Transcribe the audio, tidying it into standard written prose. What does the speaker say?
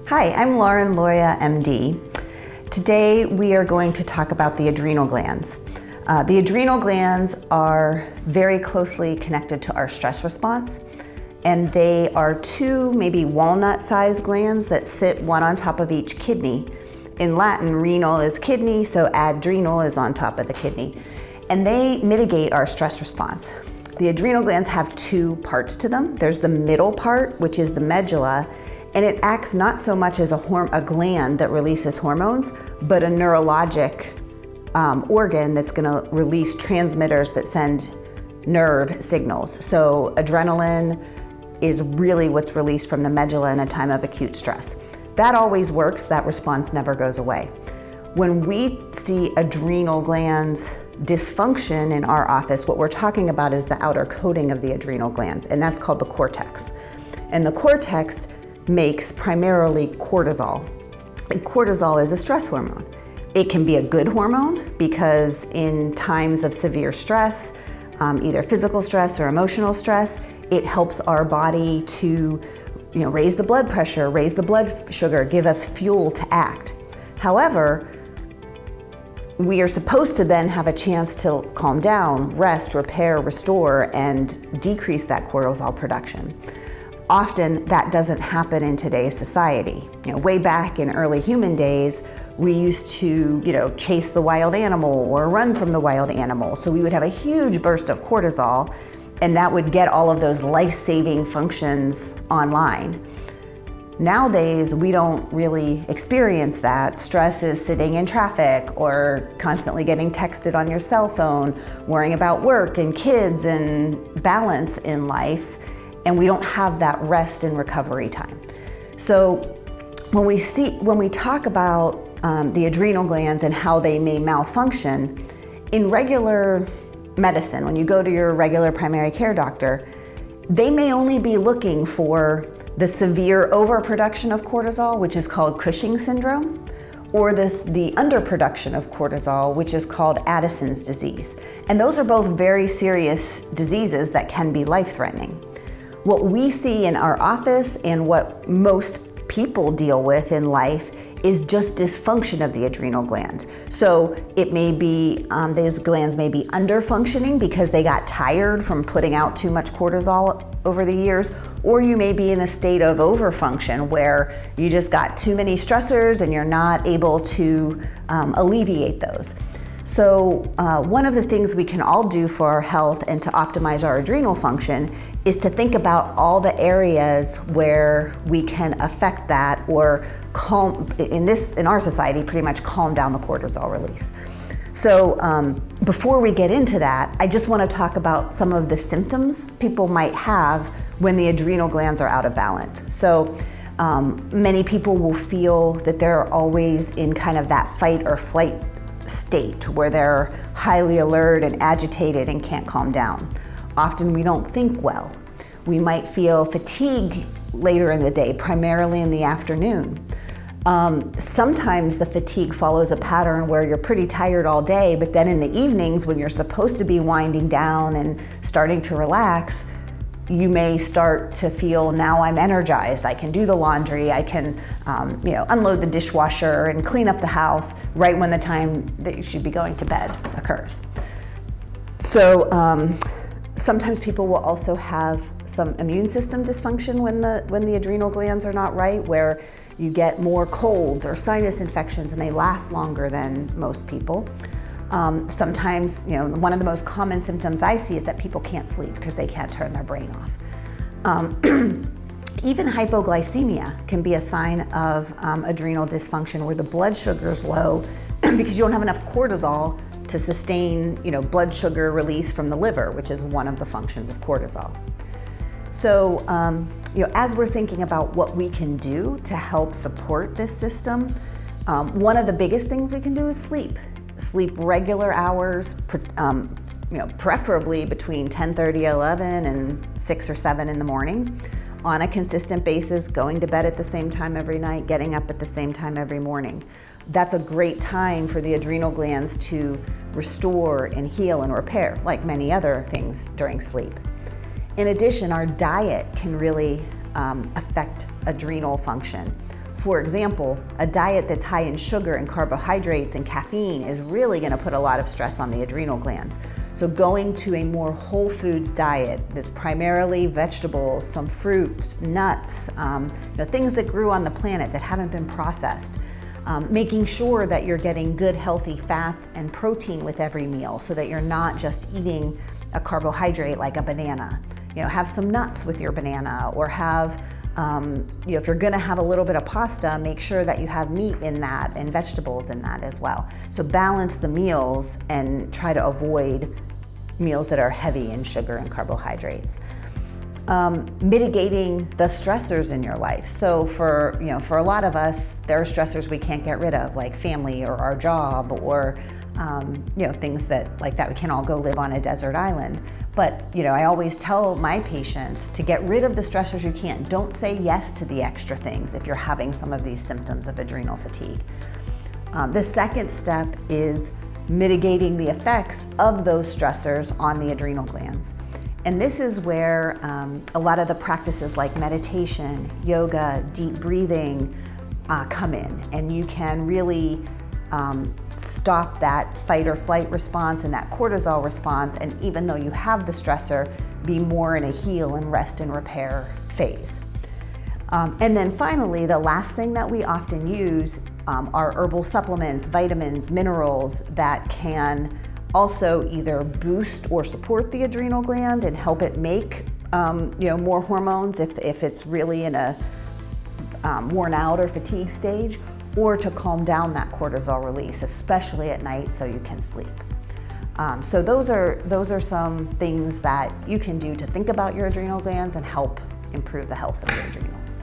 Hi, I'm Lauren Loya, MD. Today we are going to talk about the adrenal glands. The adrenal glands are very closely connected to our stress response, and they are two maybe walnut-sized glands that sit one on top of each kidney. In Latin, renal is kidney, so adrenal is on top of the kidney, and they mitigate our stress response. The adrenal glands have two parts to them. There's the middle part, which is the medulla, and it acts not so much as a gland that releases hormones, but a neurologic organ that's gonna release transmitters that send nerve signals. So adrenaline is really what's released from the medulla in a time of acute stress. That always works, that response never goes away. When we see adrenal glands dysfunction in our office, what we're talking about is the outer coating of the adrenal glands, and that's called the cortex. And the cortex makes primarily cortisol. And cortisol is a stress hormone. It can be a good hormone because in times of severe stress, either physical stress or emotional stress, it helps our body to raise the blood pressure, raise the blood sugar, give us fuel to act. However, we are supposed to then have a chance to calm down, rest, repair, restore, and decrease that cortisol production. Often that doesn't happen in today's society. Way back in early human days, we used to, chase the wild animal or run from the wild animal. So we would have a huge burst of cortisol, and that would get all of those life-saving functions online. Nowadays, we don't really experience that. Stress is sitting in traffic or constantly getting texted on your cell phone, worrying about work and kids and balance in life, and we don't have that rest and recovery time. So when we talk about the adrenal glands and how they may malfunction, in regular medicine, when you go to your regular primary care doctor, they may only be looking for the severe overproduction of cortisol, which is called Cushing syndrome, or the underproduction of cortisol, which is called Addison's disease. And those are both very serious diseases that can be life-threatening. What we see in our office and what most people deal with in life is just dysfunction of the adrenal glands. So it may be, those glands may be underfunctioning because they got tired from putting out too much cortisol over the years, or you may be in a state of overfunction where you just got too many stressors and you're not able to alleviate those. So one of the things we can all do for our health and to optimize our adrenal function is to think about all the areas where we can affect that or calm, in our society, pretty much calm down the cortisol release. So before we get into that, I just want to talk about some of the symptoms people might have when the adrenal glands are out of balance. So many people will feel that they're always in kind of that fight or flight state where they're highly alert and agitated and can't calm down. Often we don't think well. We might feel fatigue later in the day, primarily in the afternoon. Sometimes the fatigue follows a pattern where you're pretty tired all day, but then in the evenings when you're supposed to be winding down and starting to relax, you may start to feel, now I'm energized, I can do the laundry, I can unload the dishwasher and clean up the house right when the time that you should be going to bed occurs. So sometimes people will also have some immune system dysfunction when the adrenal glands are not right, where you get more colds or sinus infections and they last longer than most people. Sometimes, one of the most common symptoms I see is that people can't sleep because they can't turn their brain off. Even hypoglycemia can be a sign of adrenal dysfunction where the blood sugar is low because you don't have enough cortisol to sustain, blood sugar release from the liver, which is one of the functions of cortisol. So, as we're thinking about what we can do to help support this system, one of the biggest things we can do is sleep. Sleep regular hours, preferably between 10:30, 11 and 6 or 7 in the morning on a consistent basis, going to bed at the same time every night, getting up at the same time every morning. That's a great time for the adrenal glands to restore and heal and repair, like many other things during sleep. In addition, our diet can really affect adrenal function. For example, a diet that's high in sugar and carbohydrates and caffeine is really going to put a lot of stress on the adrenal glands. So going to a more whole foods diet that's primarily vegetables, some fruits, nuts, things that grew on the planet that haven't been processed. Making sure that you're getting good healthy fats and protein with every meal so that you're not just eating a carbohydrate like a banana. Have some nuts with your banana, or have, if you're gonna have a little bit of pasta, make sure that you have meat in that and vegetables in that as well. So balance the meals and try to avoid meals that are heavy in sugar and carbohydrates. Mitigating the stressors in your life. So for a lot of us, there are stressors we can't get rid of, like family or our job, or things like that. We can't all go live on a desert island. But I always tell my patients to get rid of the stressors you can't. Don't say yes to the extra things if you're having some of these symptoms of adrenal fatigue. The second step is mitigating the effects of those stressors on the adrenal glands. And this is where a lot of the practices like meditation, yoga, deep breathing come in. And you can really stop that fight or flight response and that cortisol response, and even though you have the stressor, be more in a heal and rest and repair phase. And then finally, the last thing that we often use are herbal supplements, vitamins, minerals that can also either boost or support the adrenal gland and help it make more hormones if it's really in a worn out or fatigue stage, or to calm down that cortisol release, especially at night, so you can sleep. So those are some things that you can do to think about your adrenal glands and help improve the health of your adrenals.